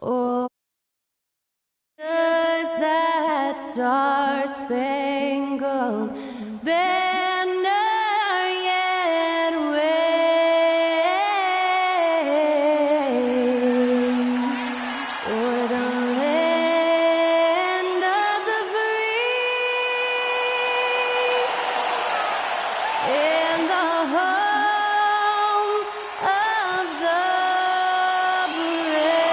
Oh, does that star-spangled banner yet wave o'er the land of the free and the home of the brave?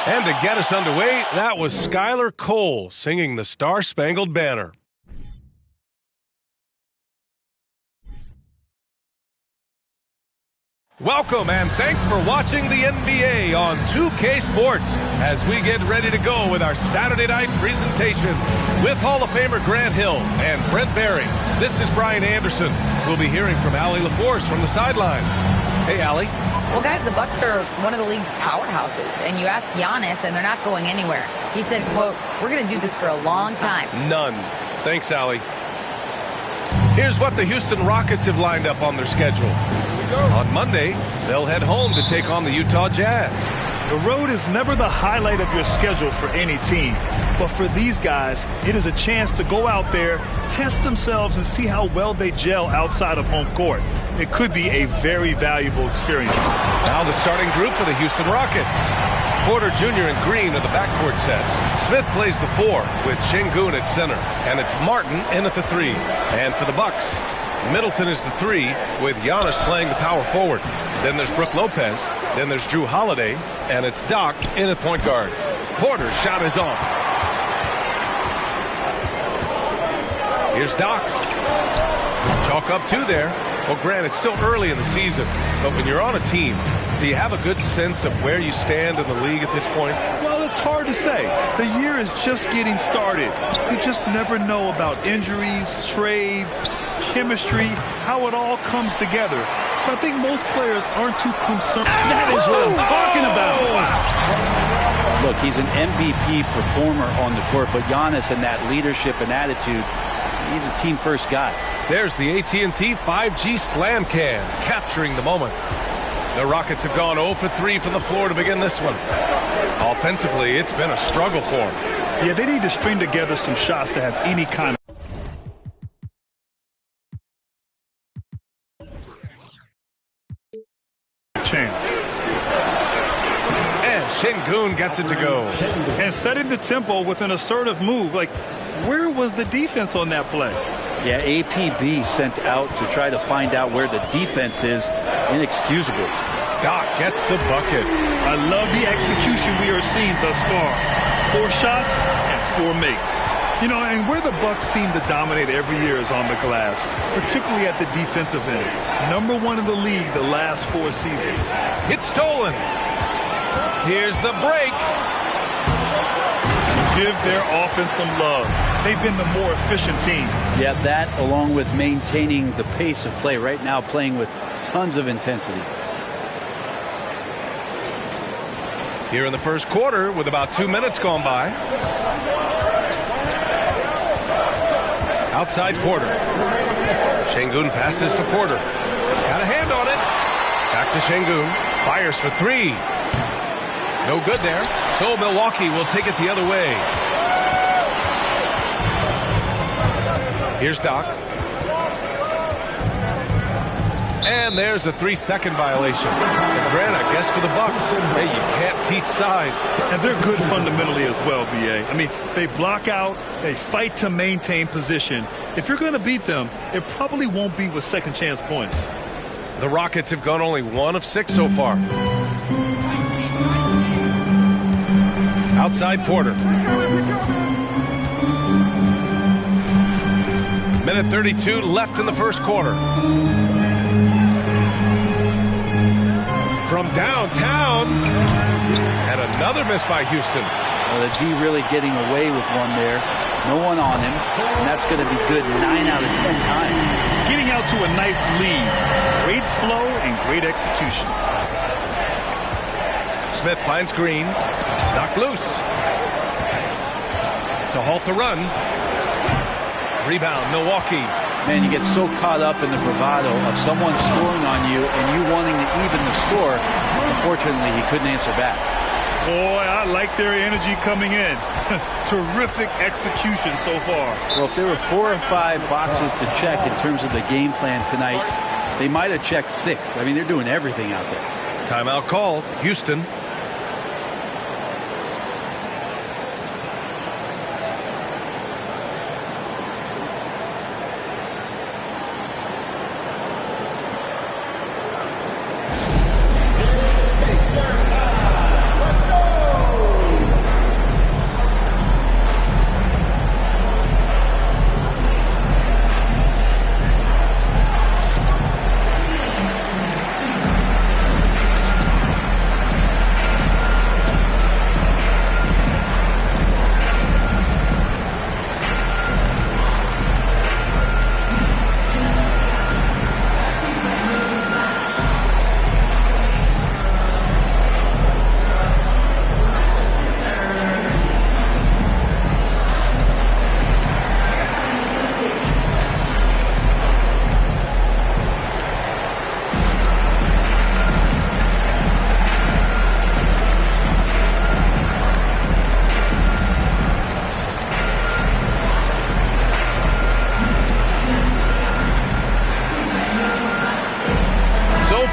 And to get us underway, that was Skylar Cole singing the Star-Spangled Banner. Welcome and thanks for watching the NBA on 2K Sports as we get ready to go with our Saturday night presentation with Hall of Famer Grant Hill and Brent Barry. This is Brian Anderson. We'll be hearing from Allie LaForce from the sideline. Hey, Allie. Well, guys, the Bucks are one of the league's powerhouses, and you ask Giannis, and they're not going anywhere. He said, quote, "We're going to do this for a long time." None. Thanks, Allie. Here's what the Houston Rockets have lined up on their schedule. On Monday, they'll head home to take on the Utah Jazz. The road is never the highlight of your schedule for any team. But for these guys, it is a chance to go out there, test themselves, and see how well they gel outside of home court. It could be a very valuable experience. Now the starting group for the Houston Rockets. Porter Jr. and Green are the backcourt set. Smith plays the 4 with Şengün at center. And it's Martin in at the 3. And for the Bucks, Middleton is the 3 with Giannis playing the power forward. Then there's Brook Lopez. Then there's Jrue Holiday. And it's Doc in at point guard. Porter's shot is off. Here's Doc. Chalk up 2 there. Well, Grant, it's still early in the season, but when you're on a team, do you have a good sense of where you stand in the league at this point? Well, it's hard to say. The year is just getting started. You just never know about injuries, trades, chemistry, how it all comes together. So I think most players aren't too concerned. That is what I'm talking about. Look, he's an MVP performer on the court, but Giannis and that leadership and attitude, he's a team-first guy. There's the AT&T 5G Slam Can, capturing the moment. The Rockets have gone 0 for 3 from the floor to begin this one. Offensively, it's been a struggle for them. Yeah, they need to string together some shots to have any kind of chance. And Şengün gets it to go. And setting the tempo with an assertive move. Like, where was the defense on that play? Yeah, APB sent out to try to find out where the defense is. Inexcusable. Doc gets the bucket. I love the execution we are seeing thus far. 4 shots and 4 makes. You know, and where the Bucks seem to dominate every year is on the glass, particularly at the defensive end. #1 in the league the last 4 seasons. It's stolen. Here's the break. Give their offense some love. They've been the more efficient team. Yeah, that along with maintaining the pace of play right now, playing with tons of intensity. Here in the first quarter with about 2 minutes gone by. Outside Porter. Şengün passes to Porter. Got a hand on it. Back to Şengün. Fires for 3. No good there. So Milwaukee will take it the other way. Here's Doc. And there's a 3-second violation. And Grant, I guess for the Bucks, hey, you can't teach size. And they're good fundamentally as well, B.A. I mean, they block out, they fight to maintain position. If you're going to beat them, it probably won't be with second chance points. The Rockets have gone only 1 of 6 so far. Outside Porter. Minute 32 left in the first quarter. From downtown. And another miss by Houston. Well, the D really getting away with one there. No one on him. And that's going to be good 9 out of 10 times. Getting out to a nice lead. Great flow and great execution. Smith finds Green. Knocked loose. To halt the run. Rebound, Milwaukee. Man, you get so caught up in the bravado of someone scoring on you and you wanting to even the score. Unfortunately, he couldn't answer back. Boy, I like their energy coming in. Terrific execution so far. Well, if there were 4 or 5 boxes to check in terms of the game plan tonight, they might have checked 6. I mean, they're doing everything out there. Timeout called. Houston.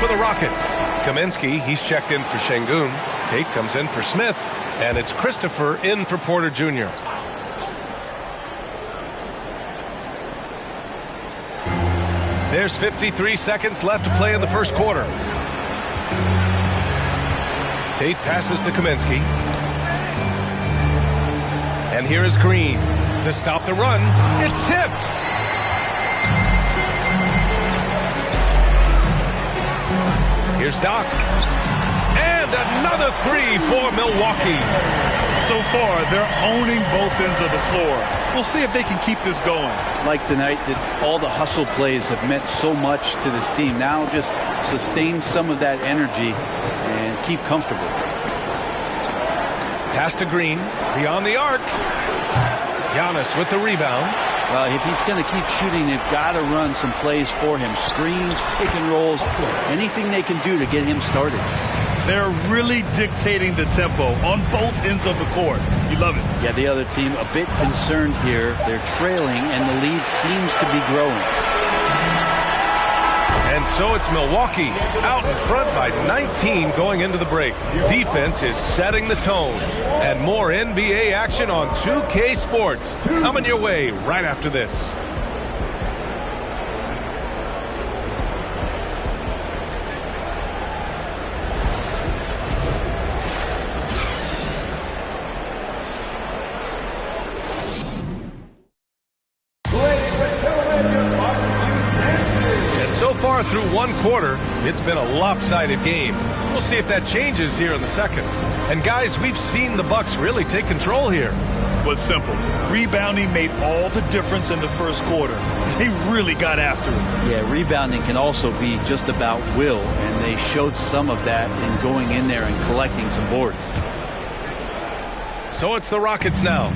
For the Rockets, Kaminsky, he's checked in for Şengün. Tate comes in for Smith, and it's Christopher in for Porter Jr. There's 53 seconds left to play in the first quarter. Tate passes to Kaminsky. And here is Green to stop the run. It's tipped. Here's Doc. And another 3 for Milwaukee. So far, they're owning both ends of the floor. We'll see if they can keep this going. Like tonight, that all the hustle plays have meant so much to this team. Now just sustain some of that energy and keep comfortable. Pass to Green. Beyond the arc. Giannis with the rebound. If he's going to keep shooting, they've got to run some plays for him. Screens, pick and rolls, anything they can do to get him started. They're really dictating the tempo on both ends of the court. You love it. Yeah, the other team a bit concerned here. They're trailing, and the lead seems to be growing. And so it's Milwaukee out in front by 19 going into the break. Defense is setting the tone. And more NBA action on 2K Sports coming your way right after this. Through one quarter, it's been a lopsided game. We'll see if that changes here in the second. And guys, we've seen the Bucks really take control here. Well, it's simple. Rebounding made all the difference in the first quarter. They really got after it. Yeah, rebounding can also be just about will, and they showed some of that in going in there and collecting some boards. So it's the Rockets now,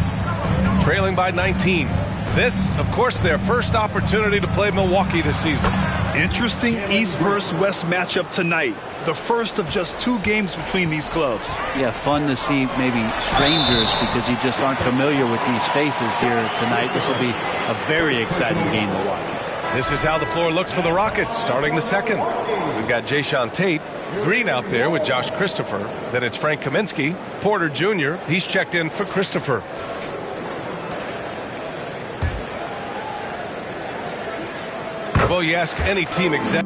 trailing by 19. This, of course, their first opportunity to play Milwaukee this season. Interesting East versus West matchup tonight. The first of just 2 games between these clubs. Yeah, fun to see maybe strangers because you just aren't familiar with these faces here tonight. This will be a very exciting game to watch. This is how the floor looks for the Rockets starting the second. We've got Jae'Sean Tate, Green out there with Josh Christopher. Then it's Frank Kaminsky, Porter Jr. He's checked in for Christopher. Well, you ask any team exec.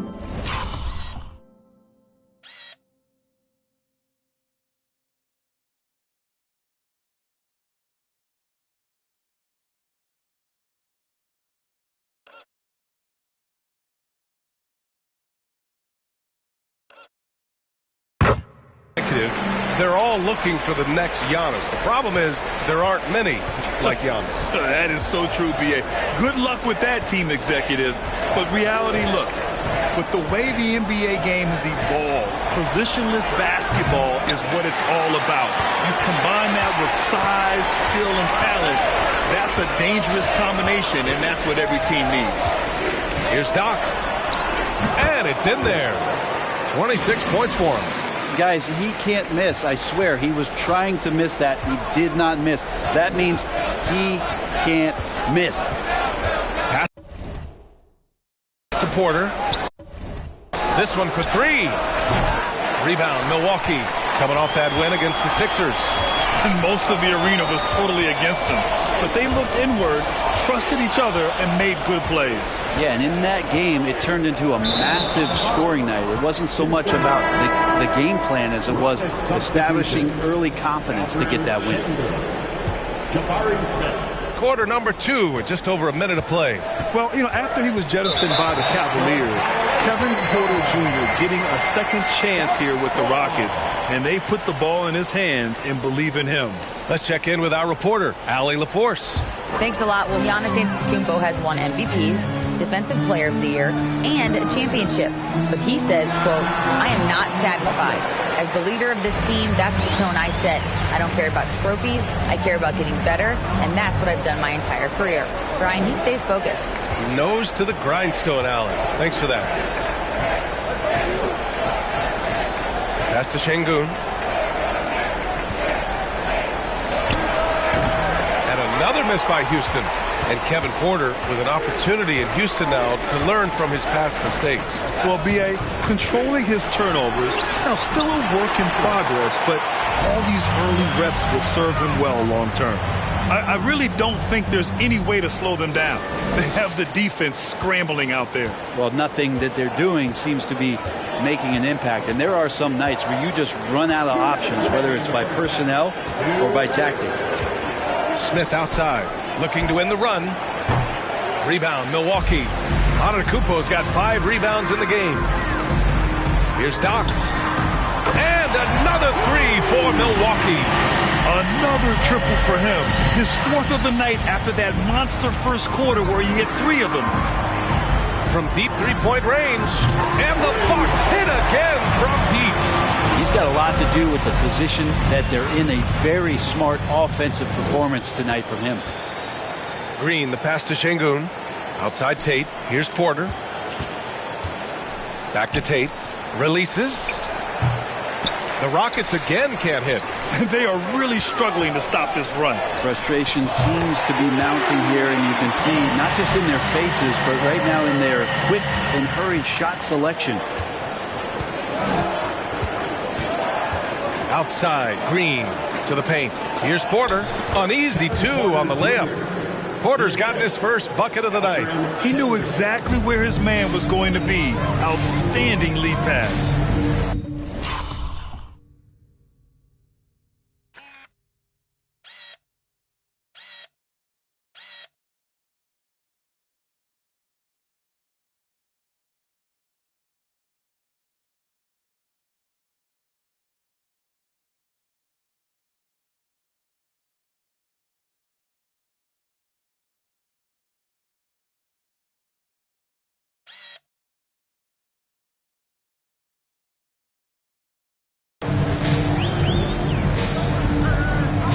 They're all looking for the next Giannis. The problem is there aren't many like Giannis. That is so true, B.A. Good luck with that, team executives. But reality, look, with the way the NBA game has evolved, positionless basketball is what it's all about. You combine that with size, skill, and talent. That's a dangerous combination, and that's what every team needs. Here's Doc. And it's in there. 26 points for him. Guys, he can't miss. I swear, he was trying to miss that. He did not miss. That means he can't miss. Pass to Porter. This one for three. Rebound, Milwaukee. Coming off that win against the Sixers. And most of the arena was totally against him. But they looked inward, trusted each other, and made good plays. Yeah, and in that game, it turned into a massive scoring night. It wasn't so much about the game plan as it was establishing early confidence to get that win. Quarter number 2 with just over a minute of play. Well, after he was jettisoned by the Cavaliers, Kevin Porter Jr. getting a second chance here with the Rockets, and they've put the ball in his hands and believe in him. Let's check in with our reporter, Allie LaForce. Thanks a lot. Well, Giannis Antetokounmpo has won MVPs, Defensive Player of the Year, and a championship. But he says, quote, I am not satisfied. As the leader of this team, that's the tone I set. I don't care about trophies. I care about getting better, and that's what I've done my entire career. Brian, he stays focused. Nose to the grindstone, Allie. Thanks for that. Pass to Şengün. And another miss by Houston. And Kevin Porter with an opportunity in Houston now to learn from his past mistakes. Well, B.A., controlling his turnovers, now still a work in progress, but all these early reps will serve him well long term. I really don't think there's any way to slow them down. They have the defense scrambling out there. Well, nothing that they're doing seems to be making an impact. And there are some nights where you just run out of options, whether it's by personnel or by tactic. Smith outside, looking to win the run. Rebound, Milwaukee. Antetokounmpo's got 5 rebounds in the game. Here's Doc. And another 3 for Milwaukee. Another triple for him. His 4th of the night after that monster first quarter where he hit 3 of them. From deep three-point range. And the Bucks hit again from deep. He's got a lot to do with the position that they're in. A very smart offensive performance tonight from him. Green, the pass to Şengün. Outside Tate. Here's Porter. Back to Tate. Releases. The Rockets again can't hit. They are really struggling to stop this run. Frustration seems to be mounting here, and you can see not just in their faces, but right now in their quick and hurried shot selection. Outside, Green to the paint. Here's Porter. An easy 2 on the layup. Porter's gotten his first bucket of the night. He knew exactly where his man was going to be. Outstanding lead pass.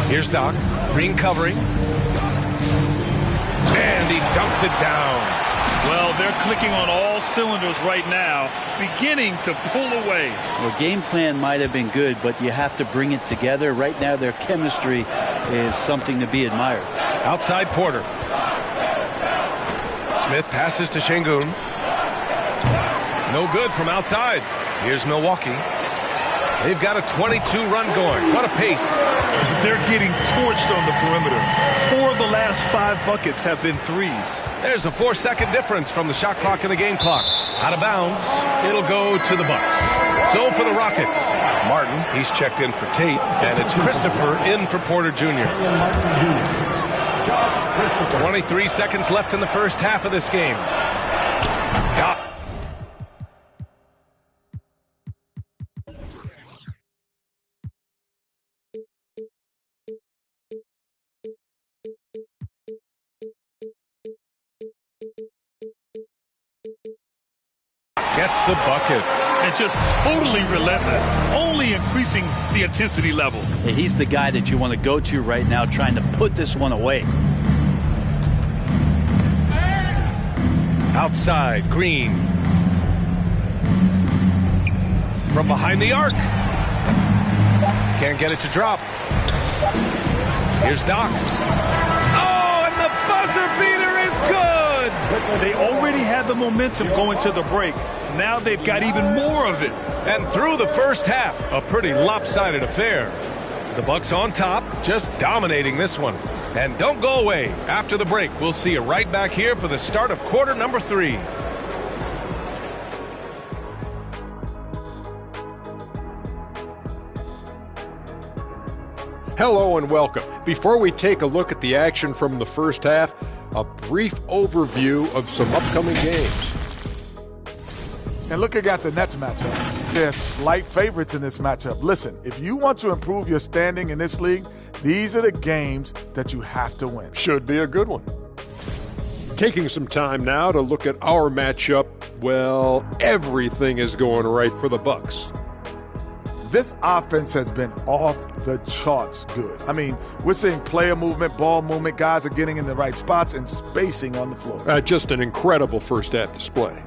Here's Doc. Green covering. And he dunks it down. Well, they're clicking on all cylinders right now, beginning to pull away. Well, game plan might have been good, but you have to bring it together. Right now, their chemistry is something to be admired. Outside Porter. Smith passes to Şengün. No good from outside. Here's Milwaukee. They've got a 22-run going. What a pace. They're getting torched on the perimeter. 4 of the last 5 buckets have been threes. There's a 4-second difference from the shot clock and the game clock. Out of bounds. It'll go to the Bucks. So for the Rockets, Martin, he's checked in for Tate, and it's Christopher in for Porter Jr. 23 seconds left in the first half of this game. Gets the bucket. And just totally relentless, only increasing the intensity level. And he's the guy that you want to go to right now trying to put this one away. Outside, Green. From behind the arc. Can't get it to drop. Here's Doc. Oh, and the buzzer beater is good! They already had the momentum going to the break. Now they've got even more of it. And through the first half, a pretty lopsided affair. The Bucks on top, just dominating this one. And don't go away. After the break, we'll see you right back here for the start of quarter number 3. Hello and welcome. Before we take a look at the action from the first half, a brief overview of some upcoming games. And looking at the Nets matchup, they're slight favorites in this matchup. Listen, if you want to improve your standing in this league, these are the games that you have to win. Should be a good one. Taking some time now to look at our matchup, well, everything is going right for the Bucks. This offense has been off the charts good. I mean, we're seeing player movement, ball movement, guys are getting in the right spots and spacing on the floor. Just an incredible first half display.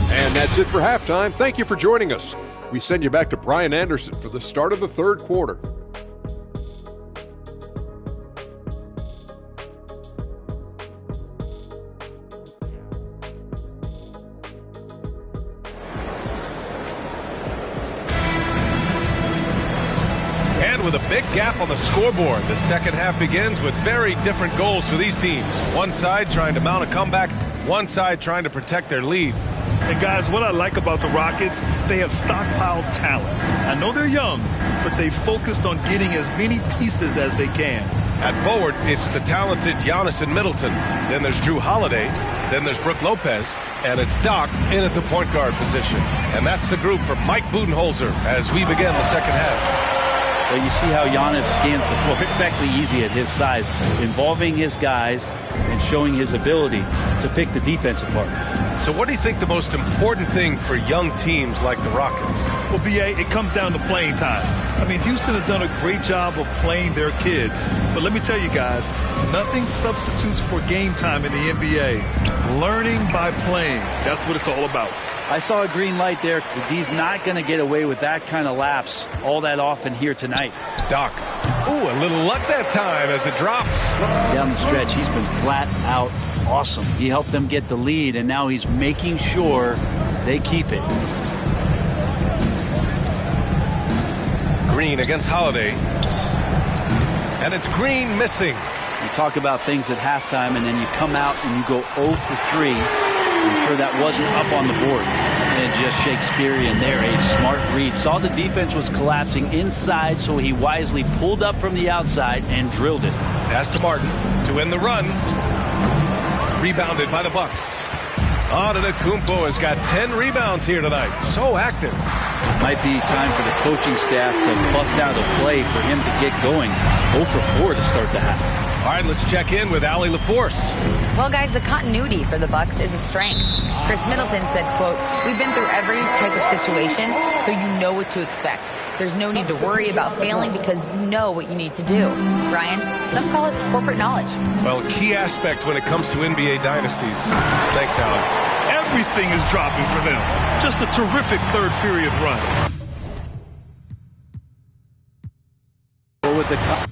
And that's it for halftime. Thank you for joining us. We send you back to Brian Anderson for the start of the third quarter. And with a big gap on the scoreboard, the second half begins with very different goals for these teams. One side trying to mount a comeback, one side trying to protect their lead. And guys, what I like about the Rockets, they have stockpiled talent. I know they're young, but they focused on getting as many pieces as they can. At forward, it's the talented Giannis and Middleton. Then there's Drew Holiday. Then there's Brook Lopez. And it's Doc in at the point guard position. And that's the group for Mike Budenholzer as we begin the second half. Well, you see how Giannis scans the floor. It's actually easy at his size, involving his guys and showing his ability to pick the defense apart. So what do you think the most important thing for young teams like the Rockets? Well, B.A., it comes down to playing time. I mean, Houston has done a great job of playing their kids. But let me tell you guys, nothing substitutes for game time in the NBA. Learning by playing, that's what it's all about. I saw a green light there. He's not going to get away with that kind of lapse all that often here tonight. Doc. Ooh, a little luck that time as it drops. Down the stretch, he's been flat out awesome. He helped them get the lead, and now he's making sure they keep it. Green against Holiday. And it's Green missing. You talk about things at halftime, and then you come out and you go 0 for 3. I'm sure that wasn't up on the board. And just Shakespearean there, a smart read. Saw the defense was collapsing inside, so he wisely pulled up from the outside and drilled it. Pass to Martin to win the run. Rebounded by the Bucks. Antetokounmpo has got 10 rebounds here tonight. So active. Might be time for the coaching staff to bust out a play for him to get going. 0 for 4 to start the half. All right, let's check in with Allie LaForce. Well, guys, the continuity for the Bucks is a strength. Chris Middleton said, quote, "We've been through every type of situation, so you know what to expect. There's no need to worry about failing because you know what you need to do." Brian, some call it corporate knowledge. Well, key aspect when it comes to NBA dynasties. Thanks, Allie. Everything is dropping for them. Just a terrific third period run. Well, with the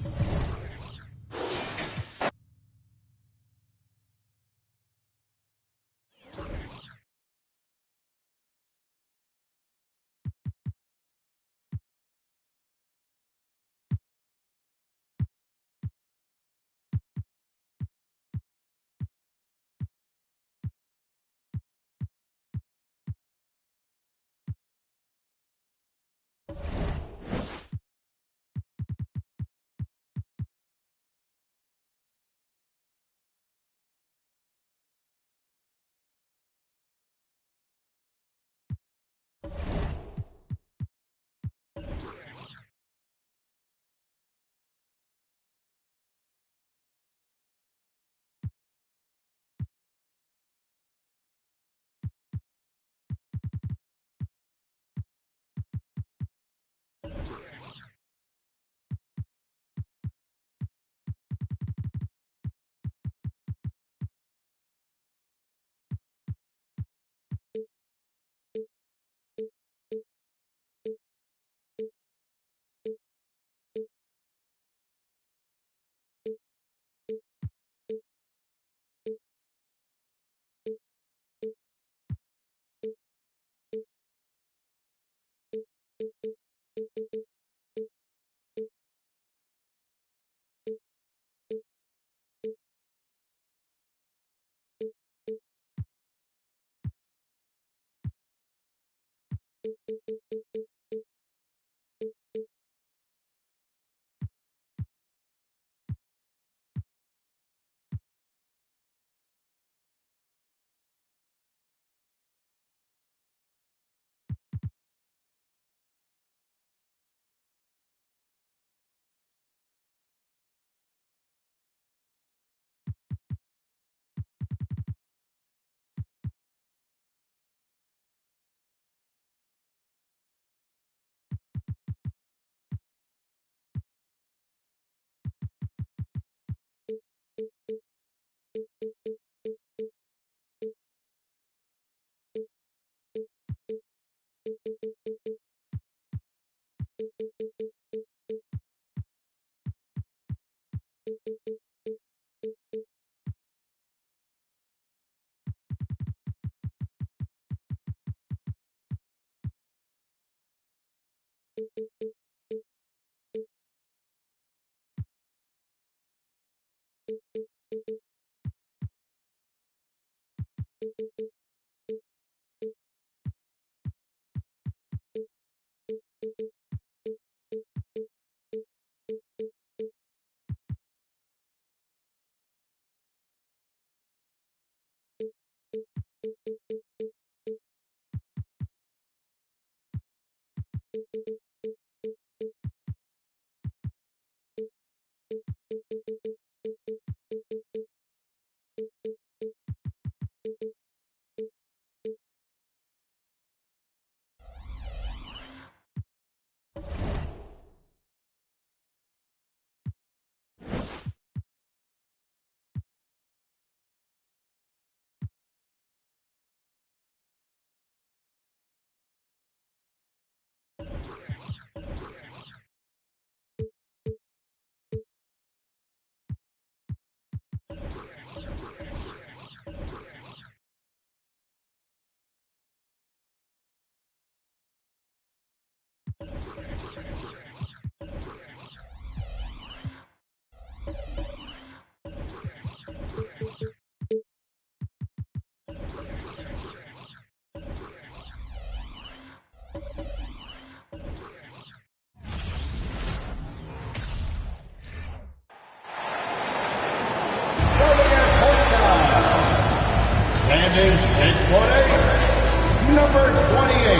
Standing 6'1", number 28,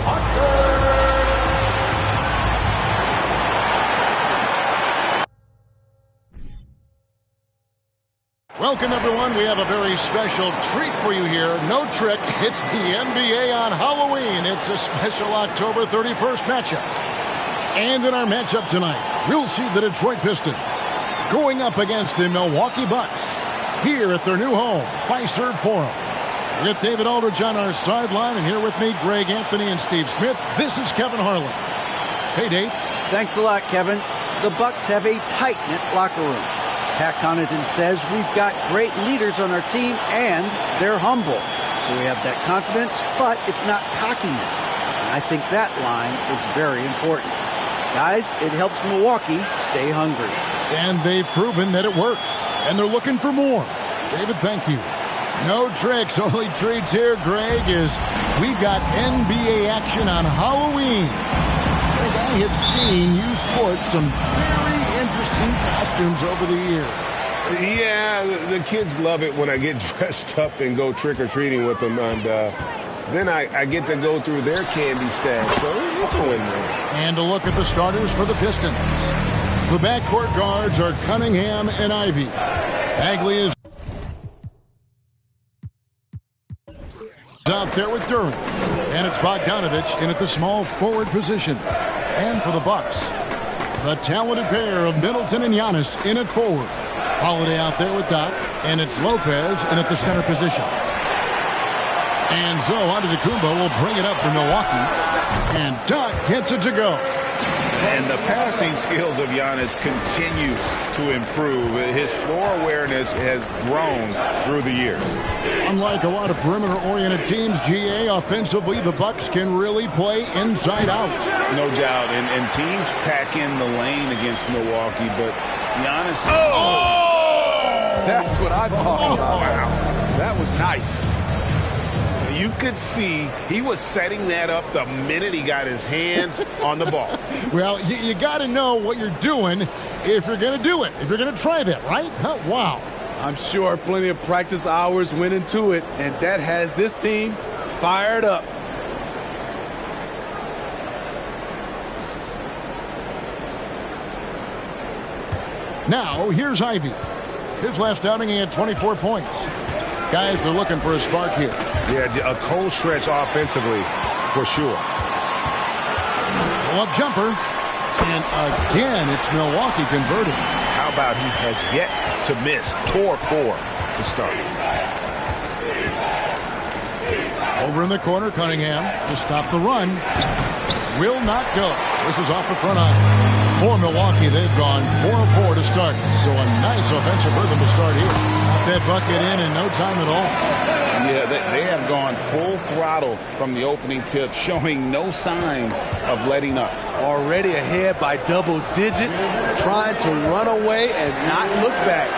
Hunter. Welcome, everyone. We have a very special treat for you here. No trick, it's the NBA on Halloween. It's a special October 31st matchup. And in our matchup tonight, we'll see the Detroit Pistons going up against the Milwaukee Bucks here at their new home, Fiserv Forum. With David Aldridge on our sideline, and here with me, Greg Anthony and Steve Smith, this is Kevin Harlan. Hey, Dave. Thanks a lot, Kevin. The Bucks have a tight-knit locker room. Pat Connaughton says we've got great leaders on our team, and they're humble. So we have that confidence, but it's not cockiness. And I think that line is very important. Guys, it helps Milwaukee stay hungry. And they've proven that it works. And they're looking for more. David, thank you. No tricks, only treats here, Greg, is we've got NBA action on Halloween. Greg, I have seen you sport some very interesting costumes over the years. Yeah, the kids love it when I get dressed up and go trick-or-treating with them. And then I get to go through their candy stash. So it's a win-win. And a look at the starters for the Pistons. The backcourt guards are Cunningham and Ivy. Bagley is out there with Durant. And it's Bogdanovich in at the small forward position. And for the Bucks, the talented pair of Middleton and Giannis in at forward. Holiday out there with Doc. And it's Lopez in at the center position. And so Antetokounmpo will bring it up for Milwaukee. And Doc gets it to go. And the passing skills of Giannis continue to improve. His floor awareness has grown through the years. Unlike a lot of perimeter-oriented teams, GA, offensively, the Bucks can really play inside out. No doubt. And teams pack in the lane against Milwaukee, but Giannis... That's what I'm talking about. Wow. That was nice. You could see he was setting that up the minute he got his hands on the ball. Well, you got to know what you're doing if you're going to do it, if you're going to try that, right? Huh? Wow. I'm sure plenty of practice hours went into it, and that has this team fired up. Now, here's Ivy. His last outing, he had 24 points. Guys are looking for a spark here. Yeah, a cold stretch offensively, for sure. Pull-up jumper. And again, it's Milwaukee converted. How about he has yet to miss 4-4 to start. Over in the corner, Cunningham to stop the run. Will not go. This is off the front iron. For Milwaukee, they've gone 4-4 to start. So a nice offensive rhythm to start here. Got that bucket in no time at all. Yeah, they have gone full throttle from the opening tip, showing no signs of letting up. Already ahead by double digits, trying to run away and not look back.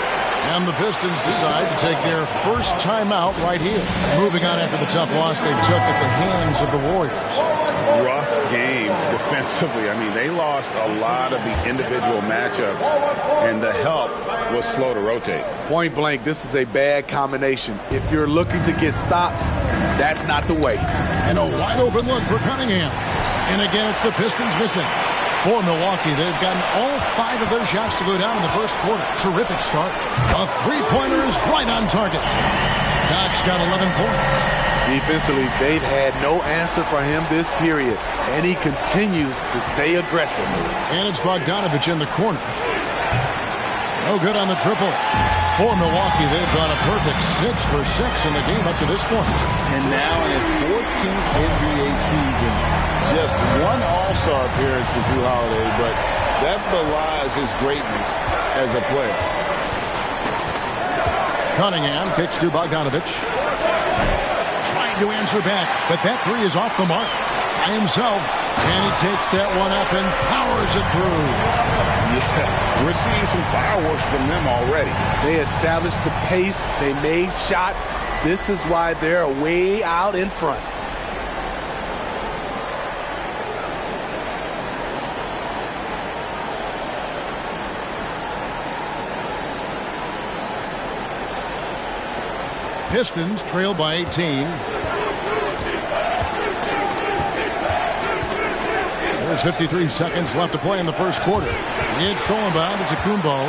And the Pistons decide to take their first timeout right here. Moving on after the tough loss they took at the hands of the Warriors. Rough game defensively. I mean, they lost a lot of the individual matchups, and the help was slow to rotate. Point blank, this is a bad combination. If you're looking to get stops, that's not the way. And a wide open look for Cunningham. And again, it's the Pistons missing. For Milwaukee, they've gotten all 5 of their shots to go down in the first quarter. Terrific start. A three-pointer is right on target. Doc's got 11 points. Defensively, they've had no answer for him this period, and he continues to stay aggressive. And it's Bogdanović in the corner. No good on the triple. For Milwaukee, they've gone a perfect 6 for 6 in the game up to this point. And now in his 14th NBA season, just one All-Star appearance for Jrue Holiday, but that belies his greatness as a player. Cunningham kicks to Bogdanović. Trying to answer back, but that three is off the mark by himself. And he takes that one up and powers it through. Yeah, we're seeing some fireworks from them already. They established the pace. They made shots. This is why they're way out in front. Pistons trail by 18. There's 53 seconds left to play in the first quarter. It's thrown by to Tacumbo.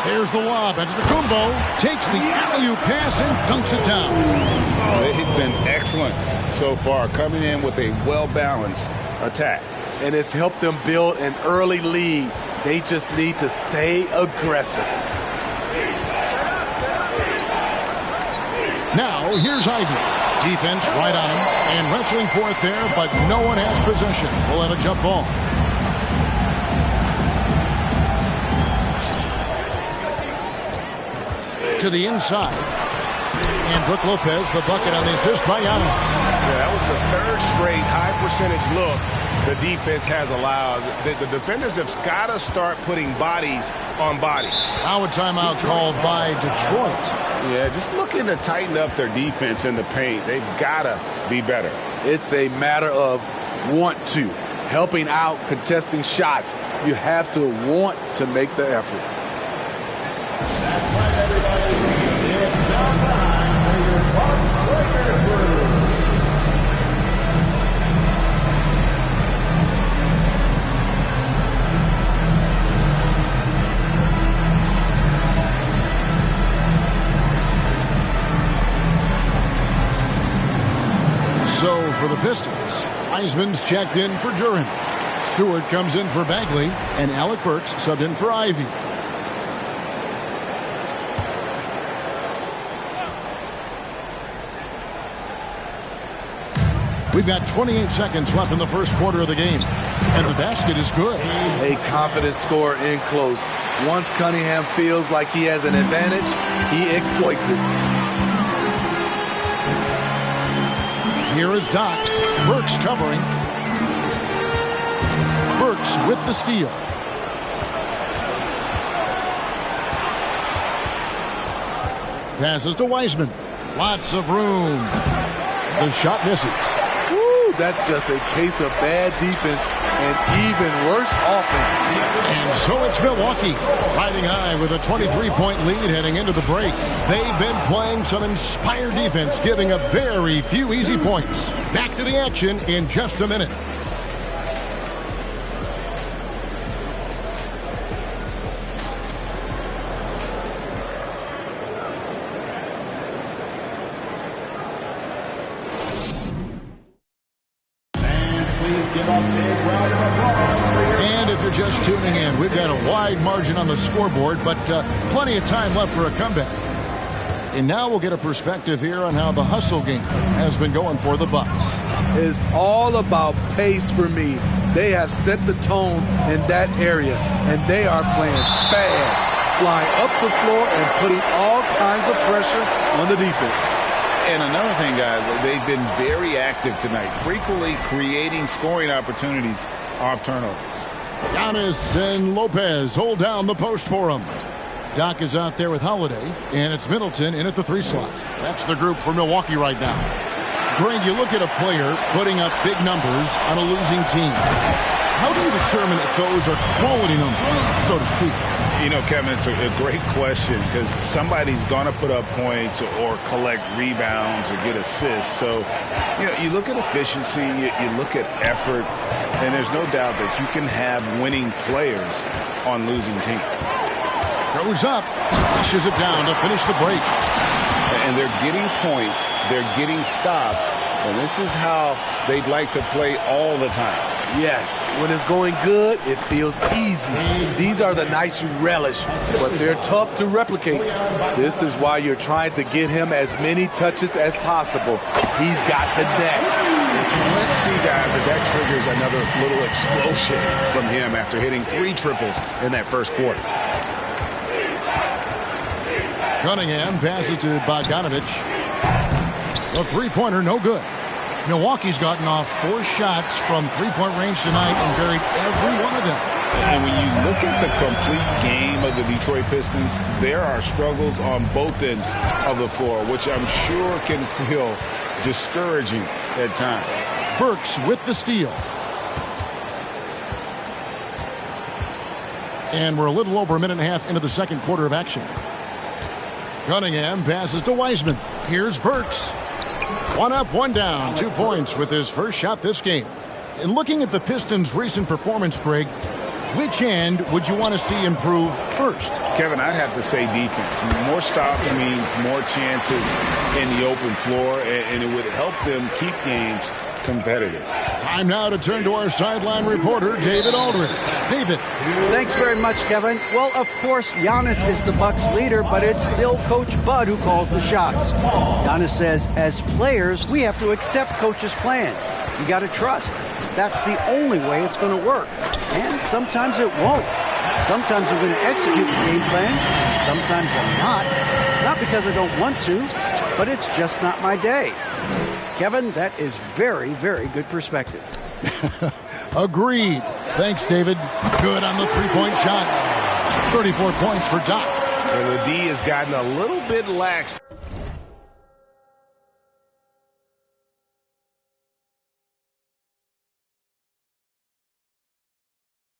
There's the lob. And Tacumbo takes the alley-oop pass and dunks it down. They've been excellent so far, coming in with a well-balanced attack. And it's helped them build an early lead. They just need to stay aggressive. Now, here's Ivey. Defense right on him, and wrestling for it there, but no one has possession. We'll have a jump ball. To the inside. And Brook Lopez, the bucket on the assist by Giannis. Yeah, that was the third straight high-percentage look the defense has allowed. The defenders have got to start putting bodies on bodies. Now a timeout called by Detroit. Yeah, just looking to tighten up their defense in the paint. They've got to be better. It's a matter of want to. Helping out, contesting shots. You have to want to make the effort. It's now time for your Bucks Breaker Crew. So for the Pistons, Wiseman's checked in for Duren. Stewart comes in for Bagley, and Alec Burks subbed in for Ivey. We've got 28 seconds left in the first quarter of the game, and the basket is good. A confident scorer in close. Once Cunningham feels like he has an advantage, he exploits it. Here is Doc. Burks covering. Burks with the steal. Passes to Wiseman. Lots of room. The shot misses. Woo, that's just a case of bad defense and even worse offense. And so it's Milwaukee riding high with a 23-point lead heading into the break. They've been playing some inspired defense, giving up very few easy points. Back to the action in just a minute. And if you're just tuning in, we've got a wide margin on the scoreboard, but plenty of time left for a comeback. And now we'll get a perspective here on how the hustle game has been going for the Bucks. It's all about pace for me. They have set the tone in that area, and they are playing fast, flying up the floor and putting all kinds of pressure on the defense. And another thing, guys, they've been very active tonight, frequently creating scoring opportunities off turnovers. Giannis and Lopez hold down the post for him. Doc is out there with Holiday, and it's Middleton in at the 3 slot. That's the group for Milwaukee right now. Greg, you look at a player putting up big numbers on a losing team. How do you determine if those are quality numbers, so to speak? You know, Kevin, it's a great question because somebody's going to put up points or collect rebounds or get assists. So, you know, you look at efficiency, you look at effort, and there's no doubt that you can have winning players on losing teams. Goes up, pushes it down to finish the break. And they're getting points, they're getting stops, and this is how they'd like to play all the time. Yes, when it's going good, it feels easy. These are the nights you relish, but they're tough to replicate. This is why you're trying to get him as many touches as possible. He's got the neck. Let's see, guys, if that triggers another little explosion from him after hitting 3 triples in that first quarter. Cunningham passes to Bogdanovich. The three-pointer, no good. Milwaukee's gotten off 4 shots from three-point range tonight and buried every one of them. And when you look at the complete game of the Detroit Pistons, there are struggles on both ends of the floor, which I'm sure can feel discouraging at times. Burks with the steal. And we're a little over a minute and a half into the second quarter of action. Cunningham passes to Wiseman. Here's Burks. 1 up, 1 down. 2 points with his first shot this game. And looking at the Pistons' recent performance, Greg, which end would you want to see improve first? Kevin, I'd have to say defense. More stops means more chances in the open floor, and it would help them keep games competitive. Time now to turn to our sideline reporter, David Aldridge. David. Thanks very much, Kevin. Well, of course, Giannis is the Bucks leader, but it's still Coach Bud who calls the shots. Giannis says, as players, we have to accept Coach's plan. You got to trust. That's the only way it's going to work. And sometimes it won't. Sometimes I'm going to execute the game plan. Sometimes I'm not. Not because I don't want to, but it's just not my day. Kevin, that is very, very good perspective. Agreed. Thanks, David. Good on the three-point shot. 34 points for Doc. And the D has gotten a little bit lax.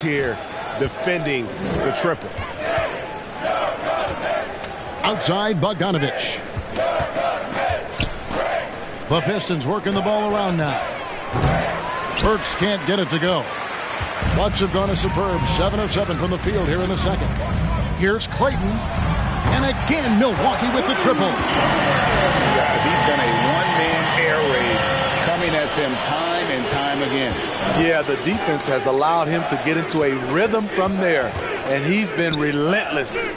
Here, defending the triple. Outside, Bogdanovich. The Pistons working the ball around now. Burks can't get it to go. Bucks have gone a superb 7 of 7 from the field here in the second. Here's Clayton. And again, Milwaukee with the triple. Guys, he's been a one-man air raid coming at them time and time again. Yeah, the defense has allowed him to get into a rhythm from there, and he's been relentless.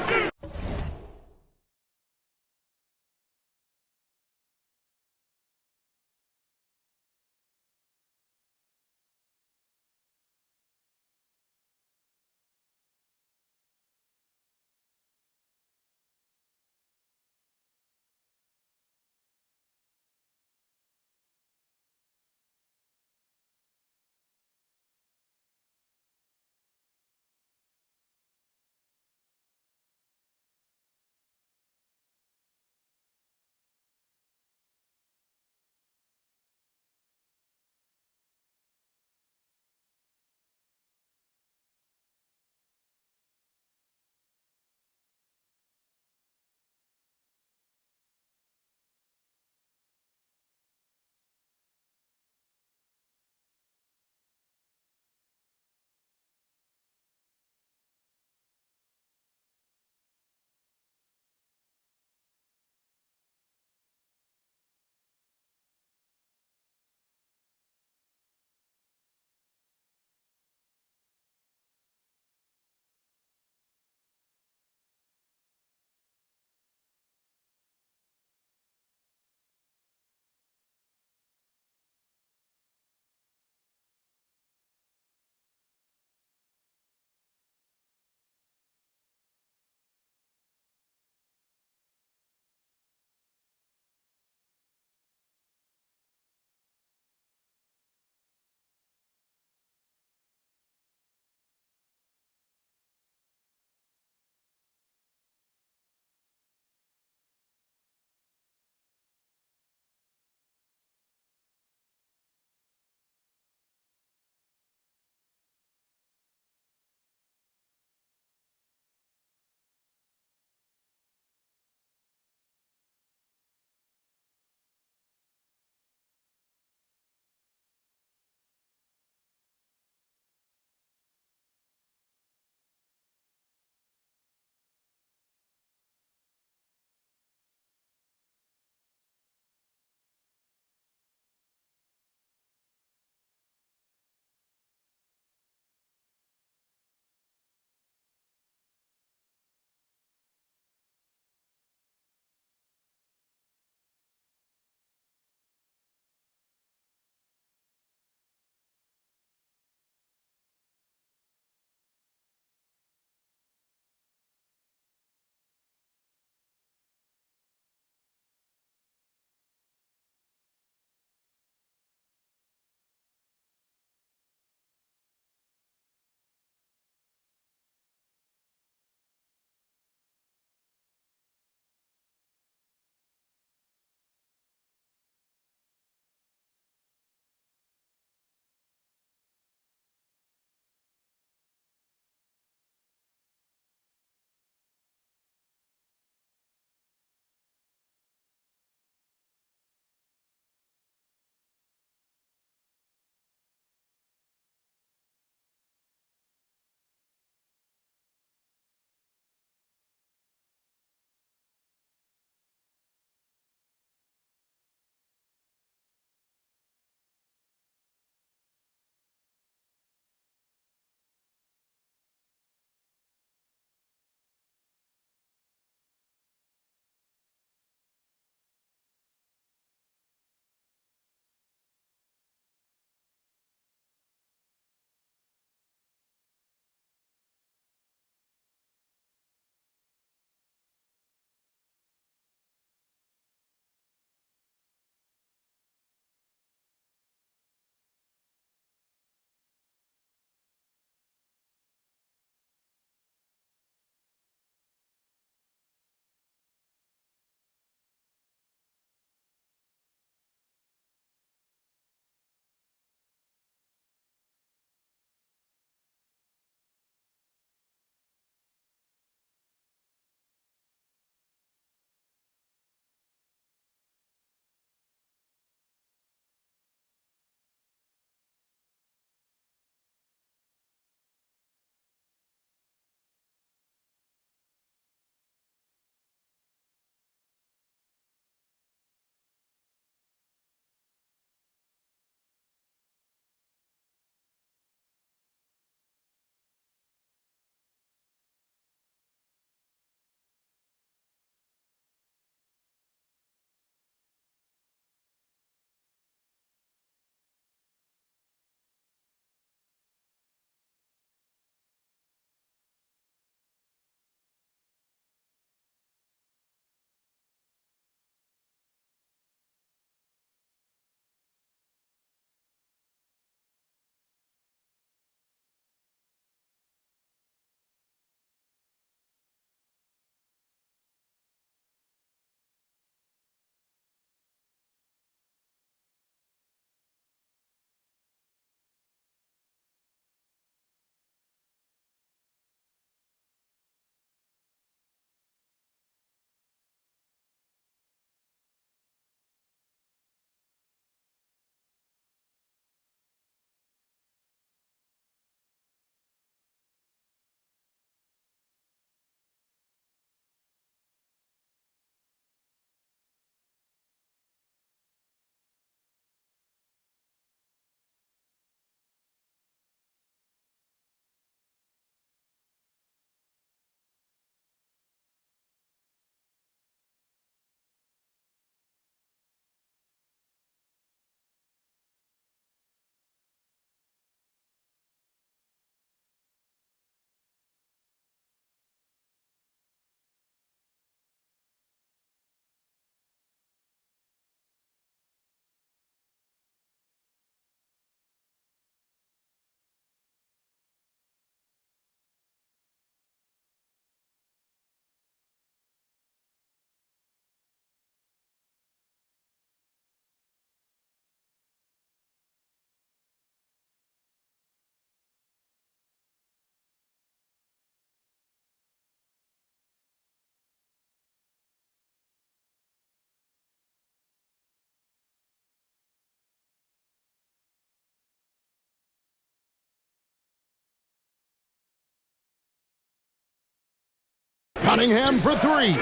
Cunningham for three.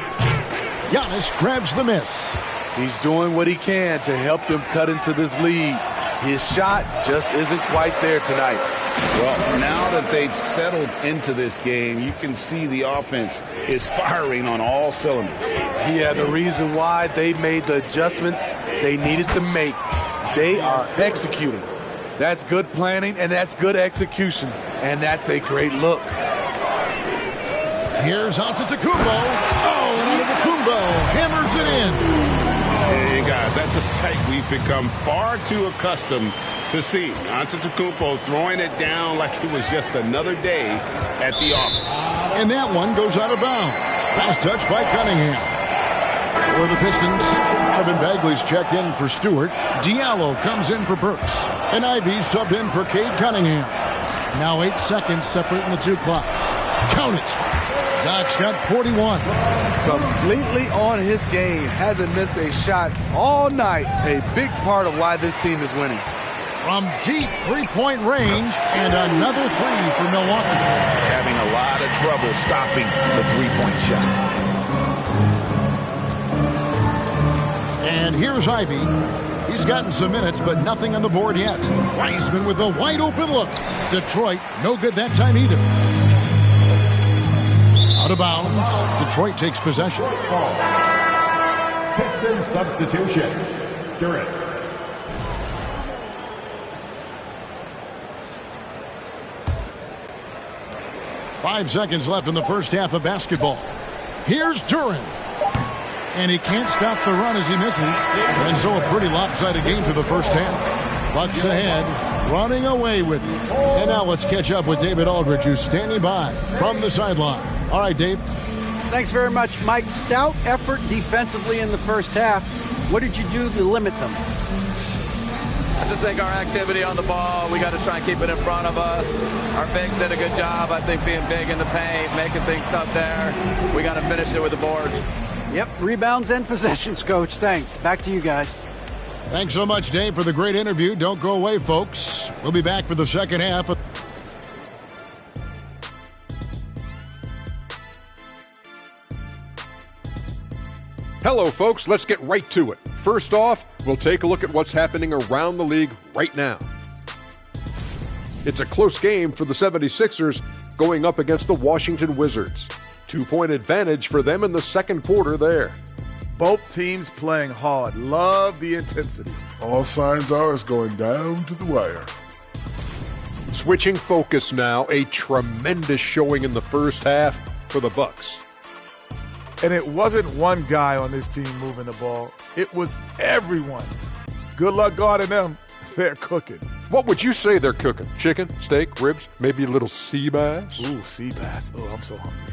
Giannis grabs the miss. He's doing what he can to help them cut into this lead. His shot just isn't quite there tonight. Well, now that they've settled into this game, you can see the offense is firing on all cylinders. Yeah, the reason why they made the adjustments they needed to make, they are executing. That's good planning, and that's good execution, and that's a great look. Here's Antetokounmpo. Oh, and Antetokounmpo hammers it in. Hey, guys, that's a sight we've become far too accustomed to see. Antetokounmpo throwing it down like it was just another day at the office. And that one goes out of bounds. Pass touch by Cunningham. For the Pistons, Marvin Bagley's checked in for Stewart. Diallo comes in for Burks. And Ivey subbed in for Cade Cunningham. Now 8 seconds separating the two clocks. Count it. Doc's got 41. Completely on his game. Hasn't missed a shot all night. A big part of why this team is winning. From deep three-point range, and another three for Milwaukee. Having a lot of trouble stopping the three-point shot. And here's Ivey. He's gotten some minutes, but nothing on the board yet. Wiseman with a wide-open look. Detroit, no good that time either. Out of bounds. Detroit takes possession. Pistons substitution. Durant. Five seconds left in the first half of basketball. Here's Duran. And he can't stop the run as he misses. And so a pretty lopsided game to the first half. Bucks ahead, running away with it. And now let's catch up with David Aldridge, who's standing by from the sideline. All right, Dave. Thanks very much, Mike. Stout effort defensively in the first half. What did you do to limit them? I just think our activity on the ball, we got to try and keep it in front of us. Our bigs did a good job, I think, being big in the paint, making things tough there. We got to finish it with the board. Yep, rebounds and possessions, Coach. Thanks. Back to you guys. Thanks so much, Dave, for the great interview. Don't go away, folks. We'll be back for the second half. Hello, folks. Let's get right to it. First off, we'll take a look at what's happening around the league right now. It's a close game for the 76ers going up against the Washington Wizards. 2-point advantage for them in the second quarter there. Both teams playing hard. Love the intensity. All signs are it's going down to the wire. Switching focus now, a tremendous showing in the first half for the Bucks. And it wasn't one guy on this team moving the ball. It was everyone. Good luck guarding them. They're cooking. What would you say they're cooking? Chicken, steak, ribs, maybe a little sea bass? Ooh, sea bass. Oh, I'm so hungry.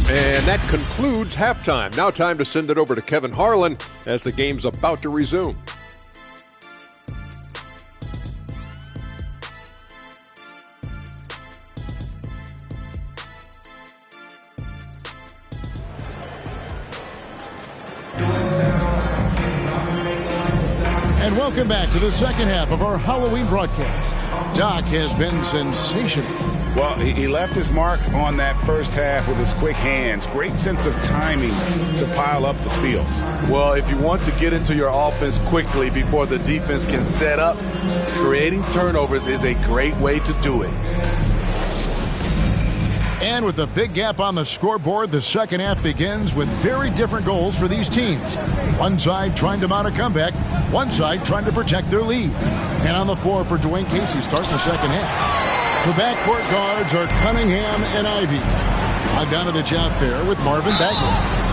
And that concludes halftime. Now time to send it over to Kevin Harlan as the game's about to resume. And welcome back to the second half of our Halloween broadcast. Doc has been sensational. Well, he left his mark on that first half with his quick hands. Great sense of timing to pile up the steals. Well, if you want to get into your offense quickly before the defense can set up, creating turnovers is a great way to do it. And with a big gap on the scoreboard, the second half begins with very different goals for these teams. One side trying to mount a comeback, one side trying to protect their lead. And on the floor for Dwayne Casey starting the second half. The backcourt guards are Cunningham and Ivey. Bogdanovich out there with Marvin Bagley.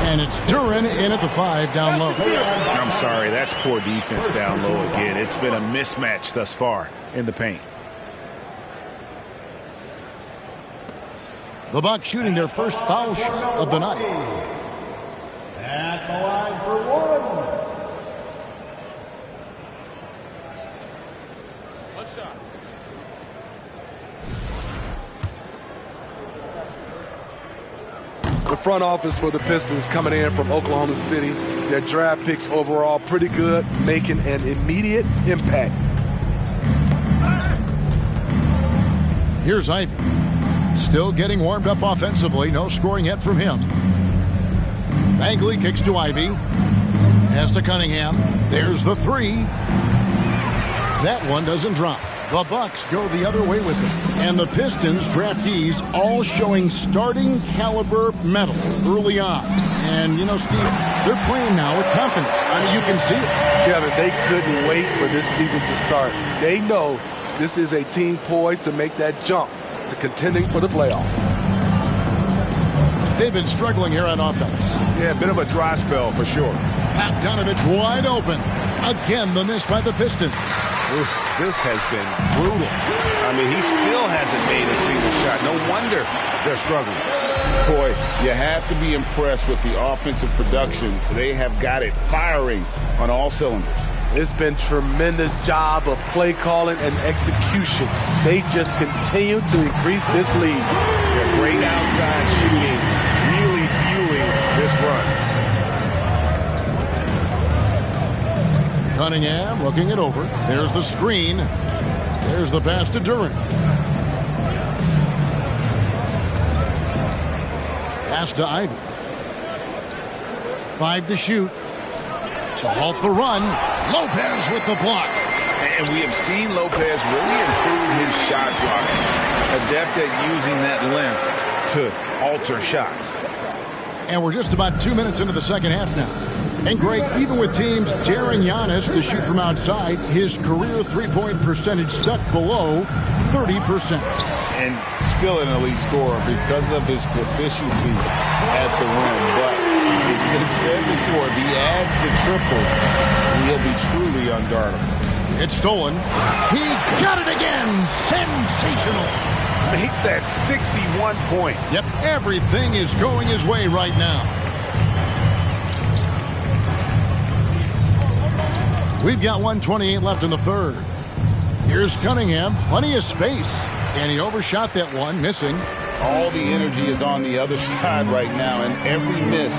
And it's Duran in at the 5 down low. I'm sorry, that's poor defense down low again. It's been a mismatch thus far in the paint. The Bucks shooting their first foul shot of the night. At the line for one. What's up? The front office for the Pistons coming in from Oklahoma City. Their draft picks overall pretty good, making an immediate impact. Here's Ivy. Still getting warmed up offensively. No scoring yet from him. Bagley kicks to Ivy. Pass to Cunningham. There's the three. That one doesn't drop. The Bucks go the other way with it. And the Pistons draftees all showing starting caliber metal early on. And, you know, Steve, they're playing now with confidence. I mean, you can see it. Kevin, they couldn't wait for this season to start. They know this is a team poised to make that jump to contending for the playoffs. They've been struggling here on offense. Yeah, a bit of a dry spell for sure. Bogdanovich wide open. Again, the miss by the Pistons. Oof, this has been brutal. I mean, he still hasn't made a single shot. No wonder they're struggling. Boy, you have to be impressed with the offensive production. They have got it firing on all cylinders. It's been tremendous job of play calling and execution. They just continue to increase this lead. They're great outside shooting, really fueling this run. Cunningham looking it over. There's the screen. There's the pass to Duren. Pass to Ivy. 5 to shoot. To halt the run. Lopez with the block. And we have seen Lopez really improve his shot blocking. Adept at using that length to alter shots. And we're just about 2 minutes into the second half now. And Greg, even with teams daring Giannis to shoot from outside, his career three-point percentage stuck below 30%. And still an elite scorer because of his proficiency at the rim. But it's been said before, if he adds the triple, he'll be truly unguardable. It's stolen. He got it again. Sensational. Make that 61 points. Yep, everything is going his way right now. We've got 1:28 left in the third. Here's Cunningham, plenty of space. And he overshot that one, missing. All the energy is on the other side right now, and every miss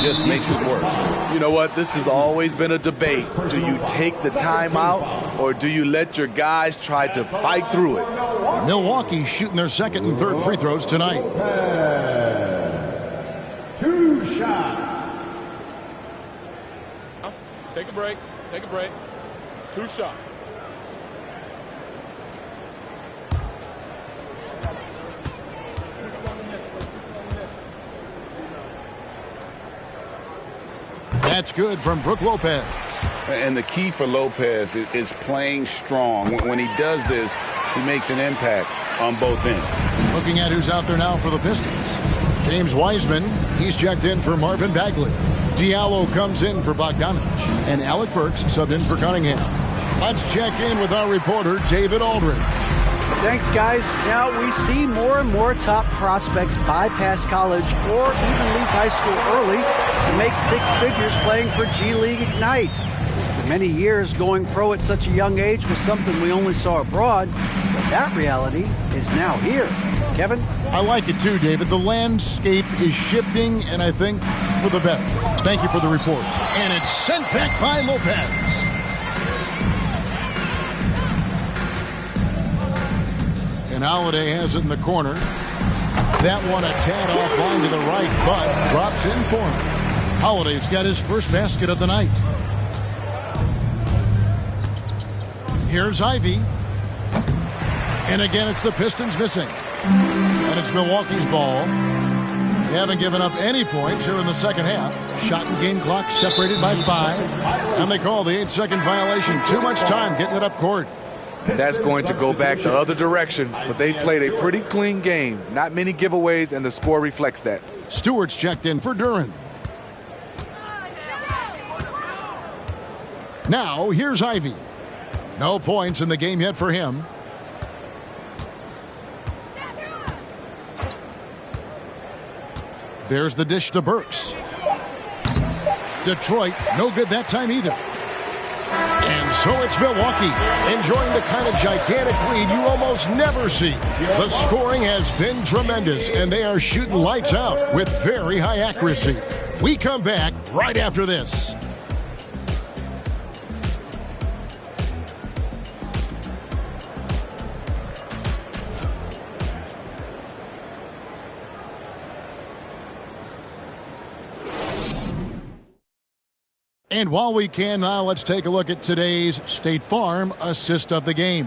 just makes it worse. You know what? This has always been a debate. Do you take the timeout, or do you let your guys try to fight through it? Milwaukee shooting their second and third free throws tonight. 2 shots. Take a break. Take a break. 2 shots. That's good from Brook Lopez. And the key for Lopez is playing strong. When he does this, he makes an impact on both ends. Looking at who's out there now for the Pistons. James Wiseman, he's checked in for Marvin Bagley. Diallo comes in for Bogdanovich. And Alec Burks subbed in for Cunningham. Let's check in with our reporter, David Aldridge. Thanks, guys. Now, we see more and more top prospects bypass college or even leave high school early to make 6 figures playing for G League Ignite. For many years, going pro at such a young age was something we only saw abroad, but that reality is now here. Kevin? I like it too, David. The landscape is shifting, and I think for the better. Thank you for the report. And it's sent back by Lopez. And Holiday has it in the corner. That one a tad offline to the right, but drops in for him. Holiday's got his first basket of the night. Here's Ivy. And again, it's the Pistons missing. And it's Milwaukee's ball. They haven't given up any points here in the second half. Shot and game clock separated by 5. And they call the 8-second violation. Too much time getting it up court. That's going to go back the other direction, but they played a pretty clean game. Not many giveaways, and the score reflects that. Stewart's checked in for Duren. Now, here's Ivy. No points in the game yet for him. There's the dish to Burks. Detroit, no good that time either. And so it's Milwaukee, enjoying the kind of gigantic lead you almost never see. The scoring has been tremendous, and they are shooting lights out with very high accuracy. We come back right after this. And while we can now, let's take a look at today's State Farm assist of the game.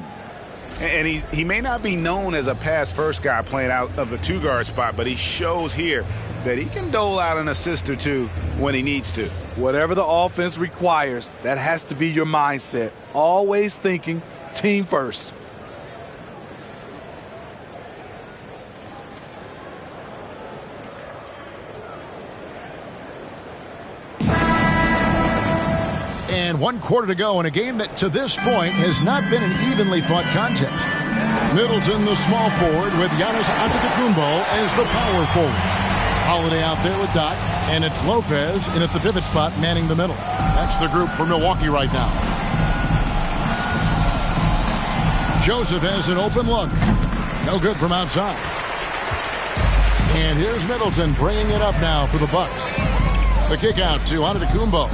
And he may not be known as a pass-first guy playing out of the two-guard spot, but he shows here that he can dole out an assist or two when he needs to. Whatever the offense requires, that has to be your mindset. Always thinking team first. And 1 quarter to go in a game that to this point has not been an evenly fought contest. Middleton, the small forward, with Giannis Antetokounmpo as the power forward. Holiday out there with Doc, and it's Lopez in at the pivot spot manning the middle. That's the group for Milwaukee right now. Joseph has an open look. No good from outside. And here's Middleton bringing it up now for the Bucks. The kick out to Antetokounmpo.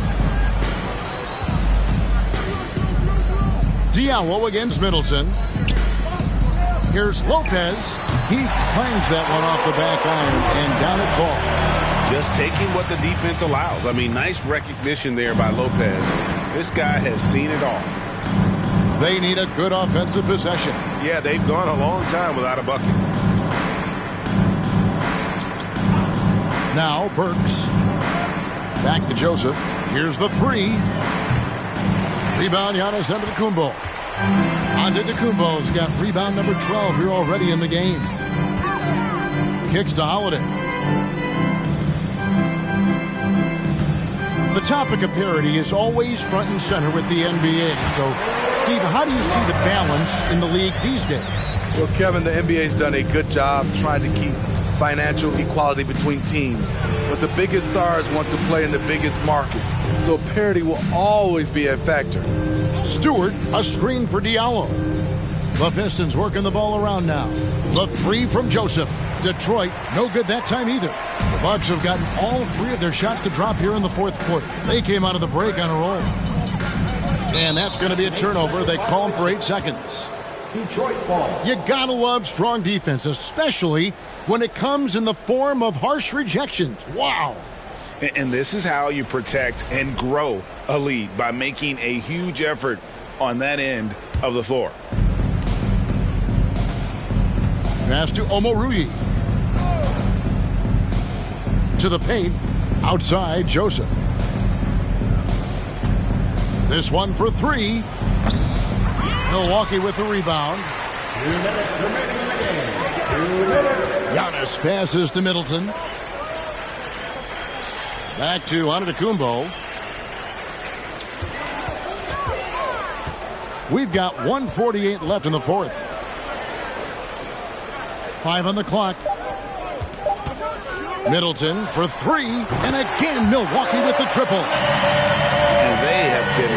Diallo against Middleton. Here's Lopez. He clangs that one off the back iron, and down it falls. Just taking what the defense allows. I mean, nice recognition there by Lopez. This guy has seen it all. They need a good offensive possession. Yeah, they've gone a long time without a bucket. Now Burks. Back to Joseph. Here's the three. Rebound, Giannis Antetokounmpo. Antetokounmpo's got rebound number 12 here already in the game. Kicks to Holiday. The topic of parity is always front and center with the NBA. So, Steve, how do you see the balance in the league these days? Well, Kevin, the NBA's done a good job trying to keep financial equality between teams. But the biggest stars want to play in the biggest markets. So parity will always be a factor. Stewart, a screen for Diallo. The Pistons working the ball around now. The three from Joseph. Detroit, no good that time either. The Bucks have gotten all three of their shots to drop here in the fourth quarter. They came out of the break on a roll. And that's going to be a turnover. They call them for 8 seconds. Detroit ball. You gotta love strong defense, especially when it comes in the form of harsh rejections. Wow. And this is how you protect and grow a lead, by making a huge effort on that end of the floor. Pass to Omoruyi. To the paint. Outside, Joseph. This one for three. Milwaukee with the rebound. 2 minutes remaining in the game. 2 minutes. Giannis passes to Middleton. Back to Antetokounmpo. We've got 1:48 left in the fourth. 5 on the clock. Middleton for three. And again, Milwaukee with the triple. And they have been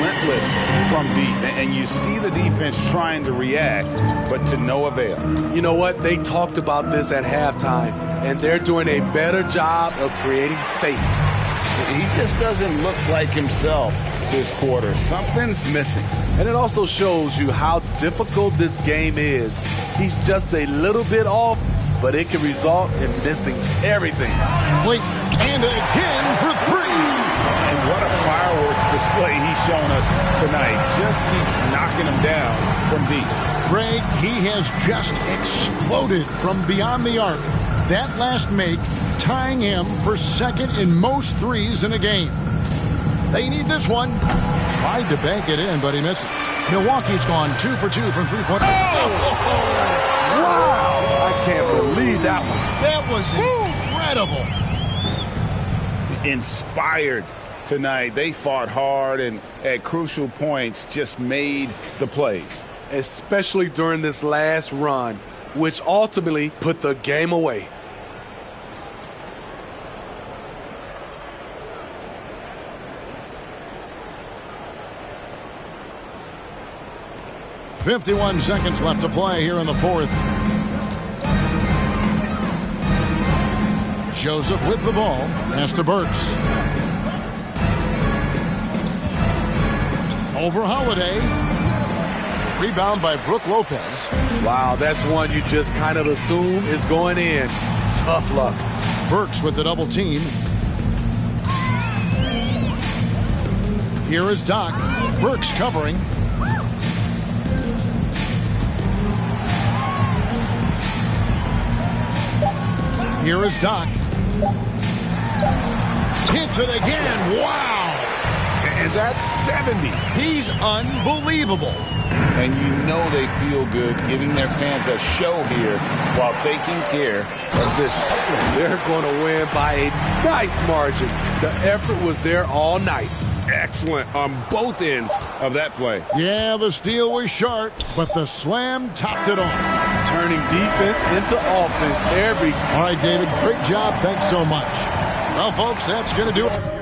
relentless from deep. And you see the defense trying to react, but to no avail. You know what? They talked about this at halftime, and they're doing a better job of creating space. He just doesn't look like himself this quarter. Something's missing. And it also shows you how difficult this game is. He's just a little bit off, but it can result in missing everything. Blake, and again for three. And what a fireworks display he's shown us tonight. Just keeps knocking him down from deep. Craig, he has just exploded from beyond the arc. That last make tying him for second in most threes in a game. They need this one. Tried to bank it in, but he misses. Milwaukee's gone 2 for 2 from three-point. Wow! I can't believe that one. That was incredible. Inspired tonight. They fought hard and at crucial points just made the plays. Especially during this last run, which ultimately put the game away. .51 seconds left to play here in the fourth. Joseph with the ball. Pass to Burks. Over Holiday. Rebound by Brook Lopez. Wow, that's one you just kind of assume is going in. Tough luck. Burks with the double team. Here is Doc. Burks covering. Here is Doc. Hits it again. Wow. And that's 70. He's unbelievable. And you know they feel good giving their fans a show here while taking care of this. They're going to win by a nice margin. The effort was there all night. Excellent on both ends of that play. Yeah, the steal was short, but the slam topped it off. Turning defense into offense every. All right, David, great job. Thanks so much. Well, folks, that's going to do it.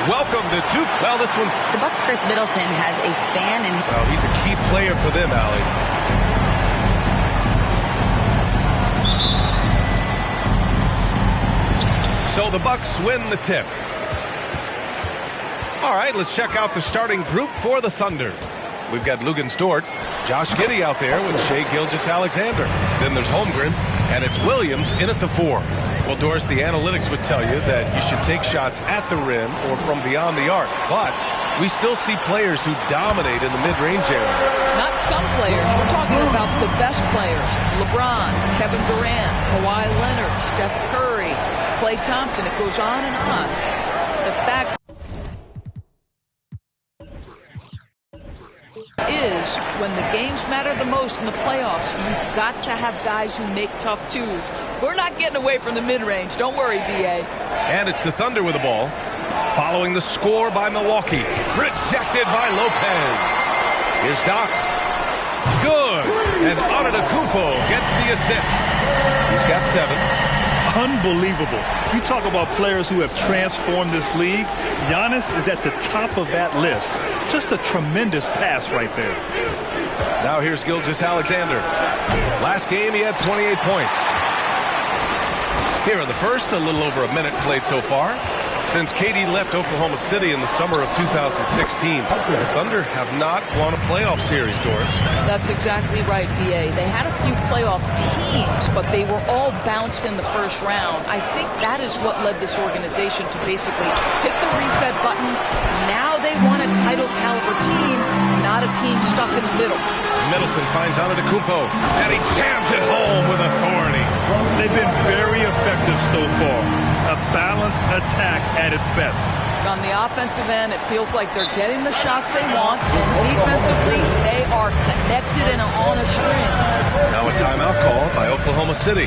Welcome to two. Well, this one. The Bucks' Chris Middleton has a fan and. Well, he's a key player for them, Allie. So the Bucks win the tip. All right, let's check out the starting group for the Thunder. We've got Luguentz Dort, Josh Giddey out there with Shai Gilgeous-Alexander. Then there's Holmgren, and it's Williams in at the 4. Well, Doris, the analytics would tell you that you should take shots at the rim or from beyond the arc. But we still see players who dominate in the mid-range area. Not some players. We're talking about the best players. LeBron, Kevin Durant, Kawhi Leonard, Steph Curry, Klay Thompson. It goes on and on. The fact is, when the games matter the most in the playoffs, you've got to have guys who make tough twos. We're not getting away from the mid-range. Don't worry, B.A. And it's the Thunder with the ball. Following the score by Milwaukee. Rejected by Lopez. Here's Doc. Good. And Antetokounmpo gets the assist. He's got 7. Unbelievable. You talk about players who have transformed this league. Giannis is at the top of that list. Just a tremendous pass right there. Now here's Gilgeous-Alexander. Last game he had 28 points. Here in the first, a little over a minute played so far. Since KD left Oklahoma City in the summer of 2016, the Thunder have not won a playoff series, Doris. That's exactly right, B.A. They had a few playoff teams, but they were all bounced in the first round. I think that is what led this organization to basically hit the reset button. Now they want a title caliber team, not a team stuck in the middle. Middleton finds Antetokounmpo, and he jams it home with authority. They've been very effective so far. A balanced attack at its best. On the offensive end, it feels like they're getting the shots they want, and defensively, they are connected and on a string. Now a timeout call by Oklahoma City.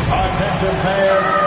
Attention fans,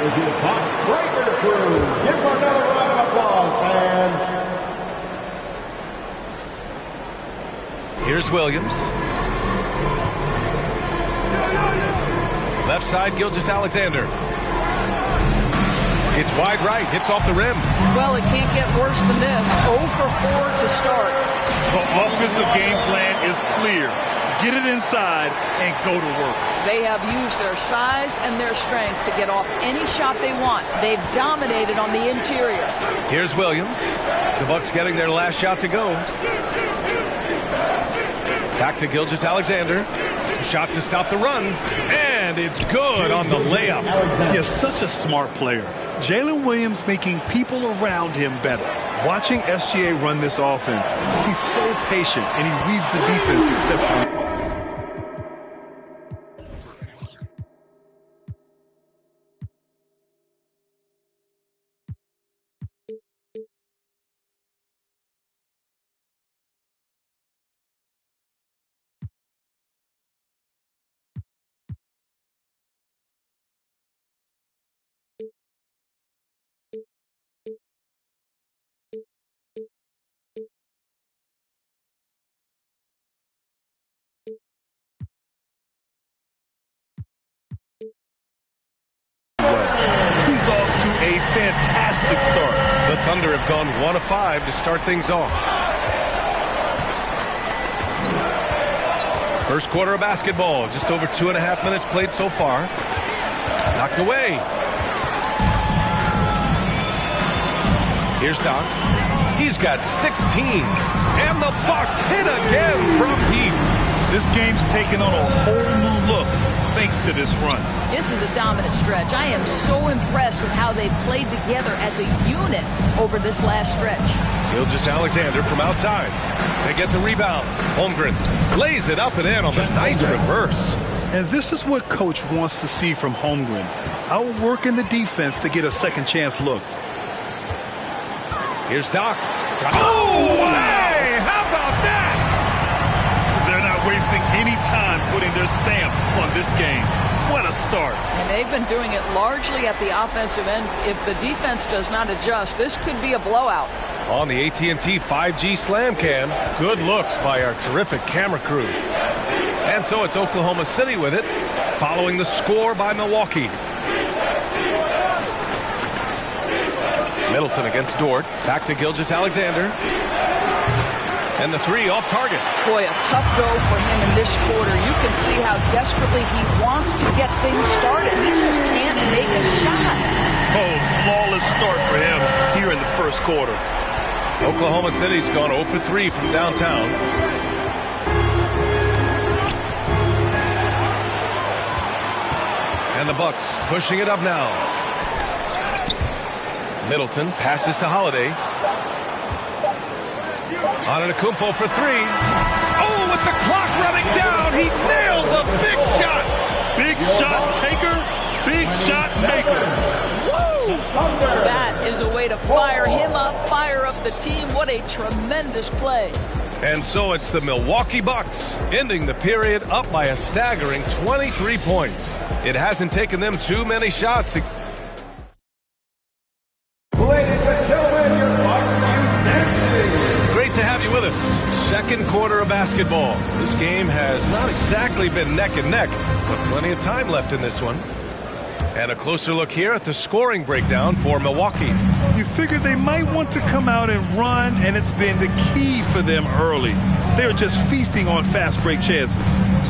is your Bucks Breaker crew. Give them another round of applause, fans. Here's Williams. Left side, Gilgeous-Alexander. It's wide right, hits off the rim. Well, it can't get worse than this. 0 for 4 to start. The offensive game plan is clear. Get it inside and go to work. They have used their size and their strength to get off any shot they want. They've dominated on the interior. Here's Williams. The Bucks getting their last shot to go. Back to Gilgeous-Alexander. Shot to stop the run. And it's good on the layup. He's such a smart player. Jalen Williams making people around him better. Watching SGA run this offense, he's so patient and he reads the defense exceptionally. He's off to a fantastic start. The Thunder have gone 1 of 5 to start things off. First quarter of basketball, just over 2.5 minutes played so far. Knocked away. Here's Doc. He's got 16. And the Bucks hit again from deep. This game's taken on a whole new look thanks to this run. This is a dominant stretch. I am so impressed with how they've played together as a unit over this last stretch. Gilgeous-Alexander from outside. They get the rebound. Holmgren lays it up and in on the nice reverse. And this is what Coach wants to see from Holmgren. Outworking the defense to get a second chance look. Here's Doc. Oh, hey! How about that? They're not wasting any time putting their stamp on this game. What a start. And they've been doing it largely at the offensive end. If the defense does not adjust, this could be a blowout. On the AT&T 5G Slam Cam, good looks by our terrific camera crew. And so it's Oklahoma City with it, following the score by Milwaukee. Middleton against Dort. Back to Gilgeous-Alexander. And the three off target. Boy, a tough go for him in this quarter. You can see how desperately he wants to get things started. He just can't make a shot. Oh, flawless start for him here in the first quarter. Oklahoma City's gone 0 for 3 from downtown. And the Bucks pushing it up now. Middleton passes to Holiday. Antetokounmpo for 3. Oh, with the clock running down, he nails a big shot. Big shot taker, big shot maker. Woo! That is a way to fire him up, fire up the team. What a tremendous play. And so it's the Milwaukee Bucks ending the period up by a staggering 23 points. It hasn't taken them too many shots to... Ladies and gentlemen, your Bucks next. Great to have you with us. Second quarter of basketball. This game has not exactly been neck and neck, but plenty of time left in this one. And a closer look here at the scoring breakdown for Milwaukee. You figure they might want to come out and run, and it's been the key for them early. They're just feasting on fast break chances.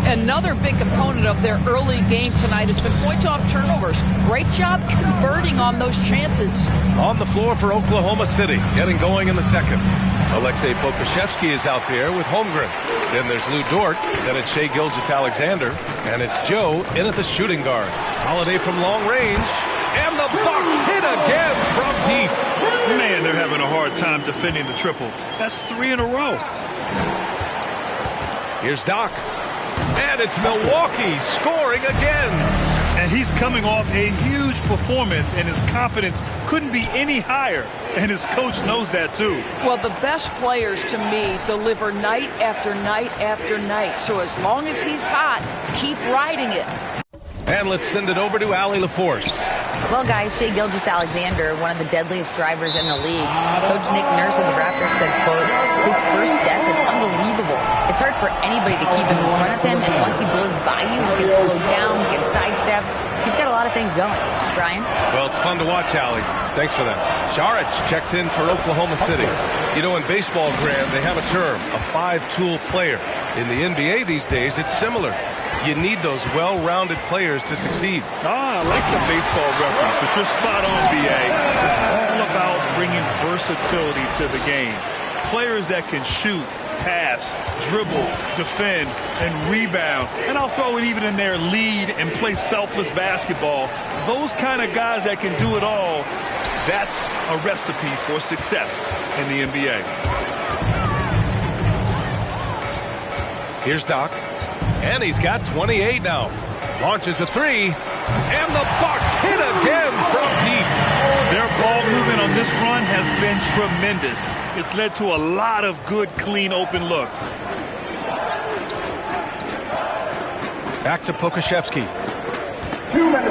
Another big component of their early game tonight has been points off turnovers. Great job converting on those chances. On the floor for Oklahoma City, getting going in the second. Aleksej Pokusevski is out there with Holmgren. Then there's Lou Dort. Then it's Shai Gilgeous-Alexander. And it's Joe in at the shooting guard. Holiday from long range. And the Bucks hit again from deep. Man, they're having a hard time defending the triple. That's 3 in a row. Here's Doc. And it's Milwaukee scoring again. And he's coming off a huge performance, and his confidence couldn't be any higher. And his coach knows that, too. Well, the best players, to me, deliver night after night after night. So as long as he's hot, keep riding it. And let's send it over to Allie LaForce. Well, guys, Shai Gilgeous-Alexander, one of the deadliest drivers in the league. Coach Nick Nurse of the Raptors said, quote, his first step is unbelievable. It's hard for anybody to keep him in front of him, and once he blows by you, he can slow down, he can sidestep. He's got a lot of things going. Brian? Well, it's fun to watch, Allie. Thanks for that. Saric checks in for Oklahoma City. You know, in baseball, Graham, they have a term, a five-tool player. In the NBA these days, it's similar. You need those well-rounded players to succeed. I like the baseball reference, but you're spot on, B.A. It's all about bringing versatility to the game. Players that can shoot, pass, dribble, defend, and rebound. And I'll throw it even in there, lead and play selfless basketball. Those kind of guys that can do it all, that's a recipe for success in the NBA. Here's Doc. And he's got 28 now. Launches a three. And the Bucks hit again from deep. Their ball movement on this run has been tremendous. It's led to a lot of good, clean, open looks. Back to Pokusevski.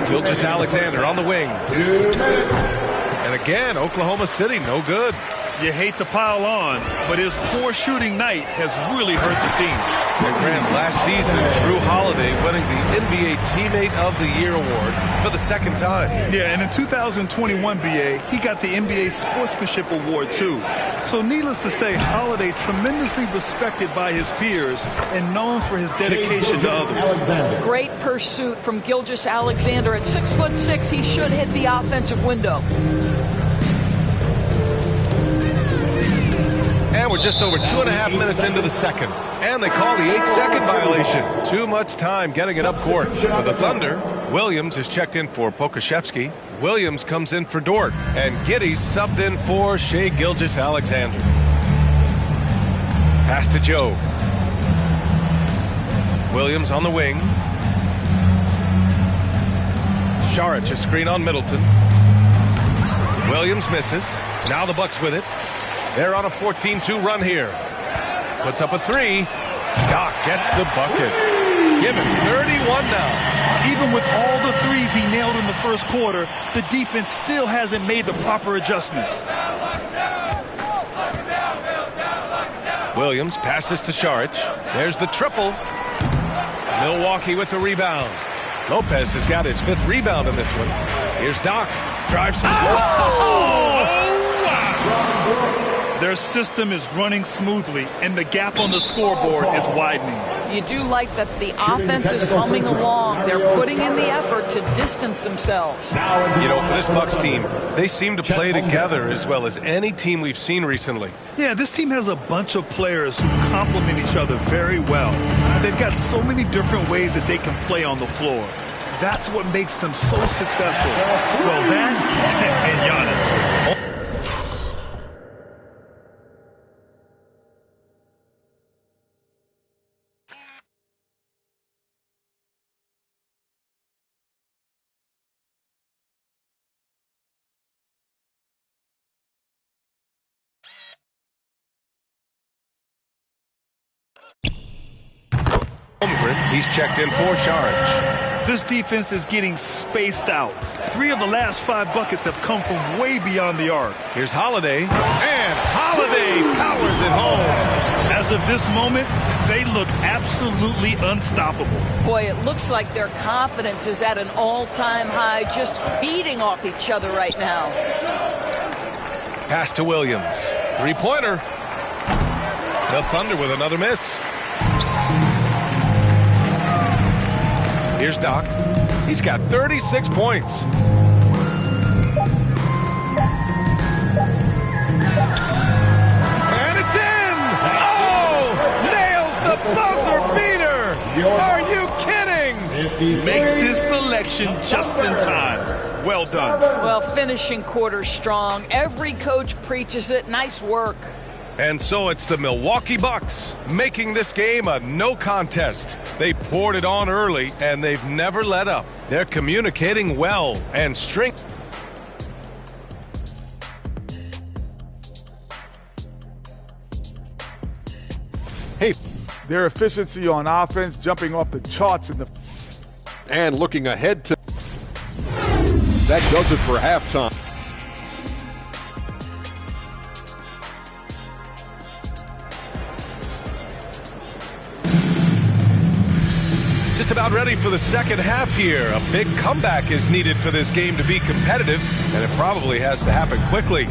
Gilgeous-Alexander on the wing. And again, Oklahoma City, no good. You hate to pile on, but his poor shooting night has really hurt the team. And Graham, last season, Drew Holiday winning the NBA Teammate of the Year award for the second time. Yeah, and in 2021, BA, he got the NBA Sportsmanship Award, too. So needless to say, Holiday tremendously respected by his peers and known for his dedication to others. Great pursuit from Gilgeous-Alexander. At 6'6", he should hit the offensive window. And we're just over 2.5 minutes into the second. And they call the 8-second violation. Too much time getting it up court. For the Thunder, Williams is checked in for Pokusevski. Williams comes in for Dort. And Giddey's subbed in for Shai Gilgeous-Alexander. Pass to Joe. Williams on the wing. Saric, a screen on Middleton. Williams misses. Now the Bucks with it. They're on a 14-2 run here. Puts up a three. Doc gets the bucket. Give him 31 now. Even with all the threes he nailed in the first quarter, the defense still hasn't made the proper adjustments. Williams passes to Saric. There's the triple. Milwaukee with the rebound. Lopez has got his 5th rebound in this one. Here's Doc. Drives. Their system is running smoothly, and the gap on the scoreboard is widening. You do like that the offense is humming along. They're putting in the effort to distance themselves. You know, for this Bucks team, they seem to play together as well as any team we've seen recently. Yeah, this team has a bunch of players who complement each other very well. They've got so many different ways that they can play on the floor. That's what makes them so successful. Well, that and Giannis. He's checked in for Saric. This defense is getting spaced out. 3 of the last 5 buckets have come from way beyond the arc. Here's Holiday, and Holiday powers it home. As of this moment, they look absolutely unstoppable. Boy, it looks like their confidence is at an all-time high, just feeding off each other right now. Pass to Williams. 3-pointer. The Thunder with another miss. Here's Doc. He's got 36 points. And it's in! Oh! Nails the buzzer beater! Are you kidding? Makes his selection just in time. Well done. Well, finishing quarter strong. Every coach preaches it. Nice work. And so it's the Milwaukee Bucks making this game a no contest. They poured it on early, and they've never let up. They're communicating well and strength. Hey, their efficiency on offense jumping off the charts in the. And looking ahead to. That does it for halftime. Just about ready for the second half here. A big comeback is needed for this game to be competitive, and it probably has to happen quickly.